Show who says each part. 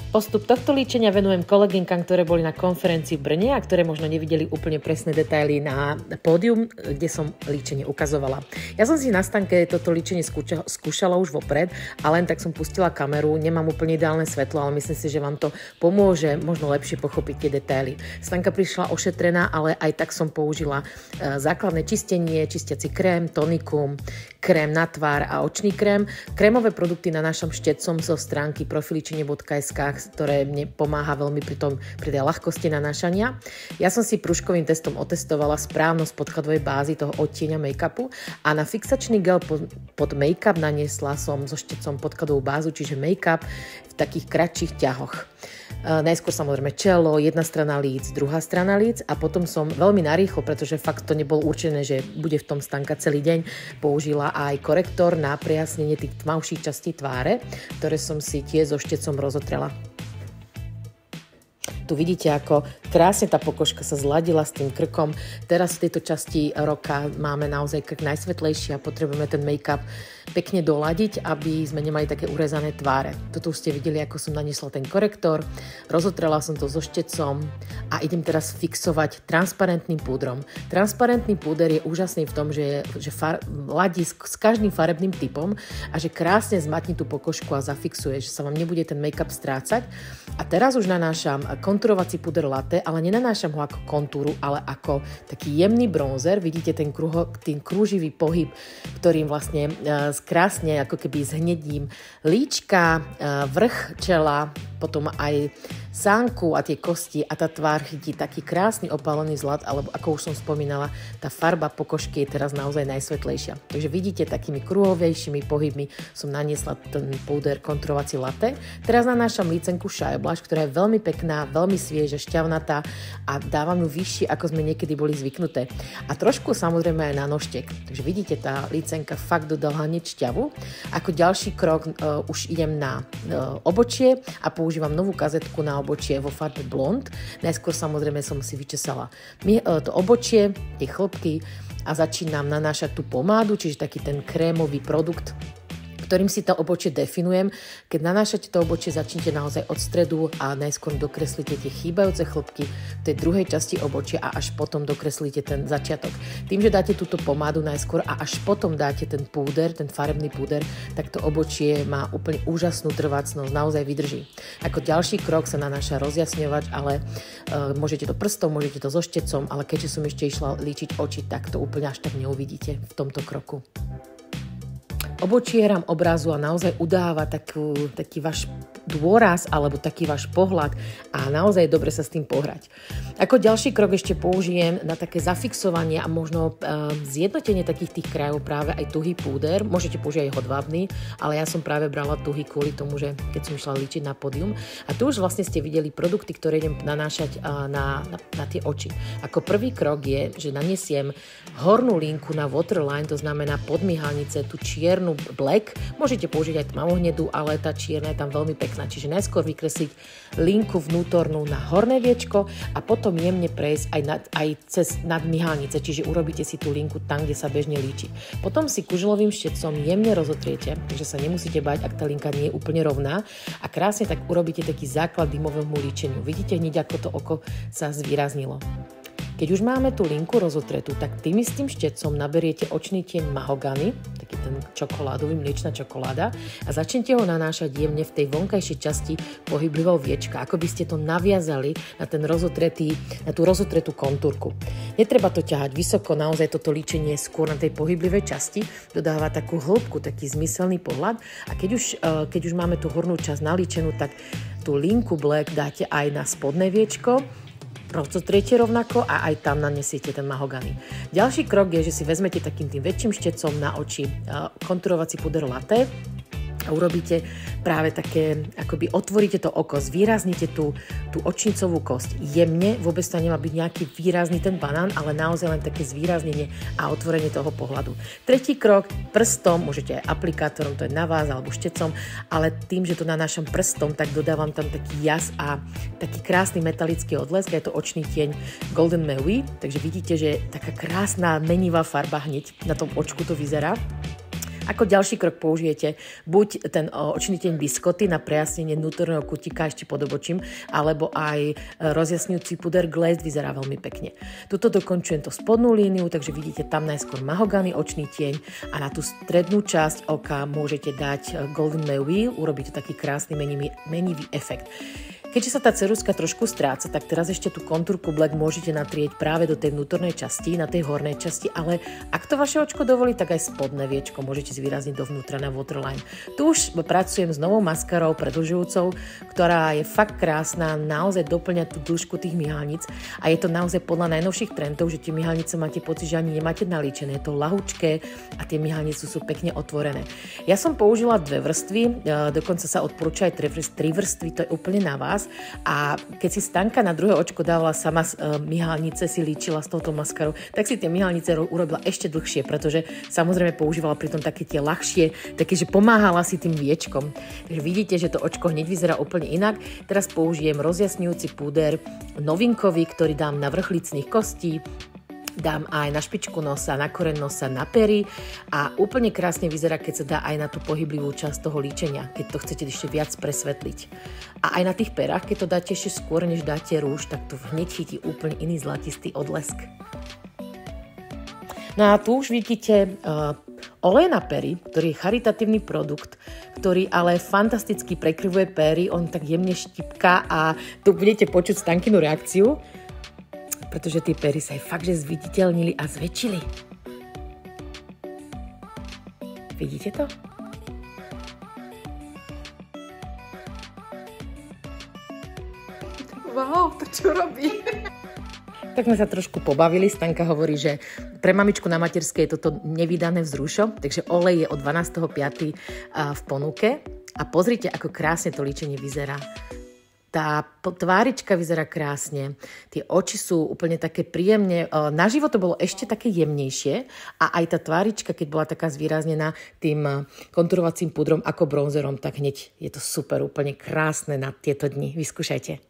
Speaker 1: Postup tohto líčenia venujem koleginkám, ktoré boli na konferencii v Brne a ktoré možno nevideli úplne presné detaily na pódium, kde som líčenie ukazovala. Ja som si na stánke toto líčenie skúšala už vopred a len tak som pustila kameru. Nemám úplne ideálne svetlo, ale myslím si, že vám to pomôže možno lepšie pochopiť tie detaily. Stánka prišla ošetrená, ale aj tak som použila základné čistenie, čistiaci krém, tonikum, krém na tvár a očný krém. Krémové produkty nanášam štecom zo stránky profiličenie.sk, ktoré mne pomáha veľmi pri tej ľahkosti nanášania. Ja som si prúžkovým testom otestovala správnosť podkladovej bázy toho odtieňa make-upu a na fixačný gel pod make-up naniesla som so štecom podkladovú bázu, čiže make-up v takých kratších ťahoch. Najskôr samozrejme čelo, jedna strana líc, druhá strana líc a potom som veľmi narýchlo, pretože fakt to nebolo určené, že bude v tom stánka celý deň, použila aj korektor na prejasnenie tých tmavších častí tváre, ktoré som si tiež so štecom rozotrela. Tu vidíte, ako krásne tá pokožka sa zladila s tým krkom. Teraz v tejto časti roka máme naozaj krk najsvetlejší a potrebujeme ten make-up pekne doladiť, aby sme nemali také urezané tváre. Toto už ste videli, ako som naniesla ten korektor. Rozotrela som to so štecom a idem teraz fixovať transparentným púdrom. Transparentný púder je úžasný v tom, že ladí s každým farebným typom a že krásne zmatní tú pokožku a zafixuje, že sa vám nebude ten make-up strácať. A teraz už nanášam konturovací púder latte, ale nenanášam ho ako kontúru, ale ako taký jemný bronzer. Vidíte ten krúživý pohyb, ktorým vlastne krásne ako keby zhnedím líčka, vrch čela, potom aj sánku a tie kosti a tá tvár chytí taký krásny opálený zlat, alebo ako už som spomínala, tá farba pokožky je teraz naozaj najsvetlejšia. Takže vidíte, takými kruhovejšími pohybmi som naniesla ten púder konturovací latte. Teraz nanášam lícenku Shy Blush, ktorá je veľmi pekná, veľmi svieža, šťavnatá a dávam ju vyššie, ako sme niekedy boli zvyknuté. A trošku samozrejme aj na nožtek. Takže vidíte, tá lícenka fakt dodala hneď šťavu. Ako ďalší krok už idem na obočie a používam novú kazetku na obočie vo farbe blond. Najskôr samozrejme som si vyčesala to obočie, tie chlopky a začínam nanášať tú pomádu, čiže taký ten krémový produkt, ktorým si to obočie definujem. Keď nanášate to obočie, začnite naozaj od stredu a najskôr dokreslíte tie chýbajúce chlopky v tej druhej časti obočia a až potom dokreslíte ten začiatok. Tým, že dáte túto pomádu najskôr a až potom dáte ten púder, ten farebný púder, tak to obočie má úplne úžasnú trvácnosť, naozaj vydrží. Ako ďalší krok sa nanáša rozjasňovač, ale môžete to prstom, môžete to so štecom, ale keďže som ešte išla líčiť oči, tak to úplne až tak neuvidíte v tomto kroku. Obočieram obrazu a naozaj udáva taký váš dôraz alebo taký váš pohľad a naozaj je dobre sa s tým pohrať. Ako ďalší krok ešte použijem na také zafixovanie a možno zjednotenie takých tých krajov práve aj tuhý púder. Môžete použiť aj hodvábny, ale ja som práve brala tuhý kvôli tomu, že keď som išla líčiť na pódium. A tu už vlastne ste videli produkty, ktoré idem nanášať na tie oči. Ako prvý krok je, že naniesiem hornú linku na waterline, to znamená podmyhalnice, tú čiernu black. Môžete použiť aj tmavohnedú, ale tá čierna je tam veľmi pekná. Čiže najskôr vykresliť linku vnútornú na horné viečko a potom jemne prejsť aj cez nadmyhalnice, čiže urobíte si tú linku tam, kde sa bežne líči. Potom si kuželovým štecom jemne rozotriete, takže sa nemusíte báť, ak tá linka nie je úplne rovná a krásne tak urobíte taký základ dymovému líčeniu. Vidíte hneď, ako to oko sa zvýraznilo. Keď už máme tú linku rozotretú, tak tým istým štecom naberiete očný tieň mahogany, taký ten čokoládový, mliečna čokoláda a začnete ho nanášať jemne v tej vonkajšej časti pohyblivého viečka, ako by ste to naviazali na tú rozotretú kontúrku. Netreba to ťahať vysoko, naozaj toto líčenie skôr na tej pohyblivej časti dodáva takú hĺbku, taký zmyselný pohľad a keď už máme tú hornú časť nalíčenú, tak tú linku black dáte aj na spodné viečko, rozotriete rovnako a aj tam nanesiete ten mahogany. Ďalší krok je, že si vezmete takým tým väčším štecom na oči konturovací púder latte a urobíte práve také, akoby otvoríte to oko, zvýraznite tú očnicovú kosť. Jemne, vôbec to nemá byť nejaký výrazný ten banán, ale naozaj len také zvýraznenie a otvorenie toho pohľadu. Tretí krok, prstom, môžete aj aplikátorom, to je na vás, alebo štecom, ale tým, že to nanášam prstom, tak dodávam tam taký jas a taký krásny metalický odlesk, je to očný tieň Golden Maui, takže vidíte, že taká krásna menivá farba hneď na tom očku to vyzerá. Ako ďalší krok použijete buď ten očný tieň Biscotti na prejasnenie vnútorného kutíka ešte pod obočím, alebo aj rozjasňujúci puder Glazed, vyzerá veľmi pekne. Tuto dokončujem to spodnú líniu, takže vidíte tam najskôr mahogany očný tieň a na tú strednú časť oka môžete dať Golden Wheel, urobiť to taký krásny menivý efekt. Keďže sa tá ceruzka trošku stráca, tak teraz ešte tú kontúrku Black môžete natrieť práve do tej vnútornej časti, na tej hornej časti, ale ak to vaše očko dovolí, tak aj spodné viečko môžete zvýrazniť dovnútra na waterline. Tu už pracujem s novou maskarou predĺžujúcou, ktorá je fakt krásna, naozaj doplňa tú dĺžku tých myhalníc a je to naozaj podľa najnovších trendov, že tie myhalnice máte pocit, že ani nemáte nalíčené, je to ľahučké a tie myhalnice sú pekne otvorené. Ja som použila 2 vrstvy, dokonca sa odporúča aj 3 vrstvy, to je úplne na vás. A keď si Stanka na druhé očko dávala sama myhalnice, si líčila s touto maskarou, tak si tie myhalnice urobila ešte dlhšie, pretože samozrejme používala pritom také tie ľahšie, také, že pomáhala si tým viečkom. Takže vidíte, že to očko hneď vyzerá úplne inak. Teraz použijem rozjasňujúci púder novinkový, ktorý dám na vrch lícnych kostí, dám aj na špičku nosa, na koreň nosa, na pery a úplne krásne vyzerá, keď sa dá aj na tú pohyblivú časť toho líčenia, keď to chcete ešte viac presvetliť. A aj na tých perách, keď to dáte ešte skôr, než dáte rúž, tak to hneď chytí úplne iný zlatistý odlesk. No a tu už vidíte olej na pery, ktorý je charitatívny produkt, ktorý ale fantasticky prekryvuje pery, on tak jemne štipká a tu budete počuť Stankinu reakciu, pretože tie pery sa aj fakt, že zviditeľnili a zväčšili. Vidíte to?
Speaker 2: Wow, to čo robí?
Speaker 1: Tak sme sa trošku pobavili. Stanka hovorí, že pre mamičku na materskej je toto nevydané vzrušo, takže olej je od 12.5. v ponuke. A pozrite, ako krásne to líčenie vyzerá. Tá tvárička vyzerá krásne, tie oči sú úplne také príjemne, naživo to bolo ešte také jemnejšie a aj tá tvárička, keď bola taká zvýraznená tým konturovacím pudrom ako bronzerom, tak hneď je to super, úplne krásne na tieto dni. Vyskúšajte.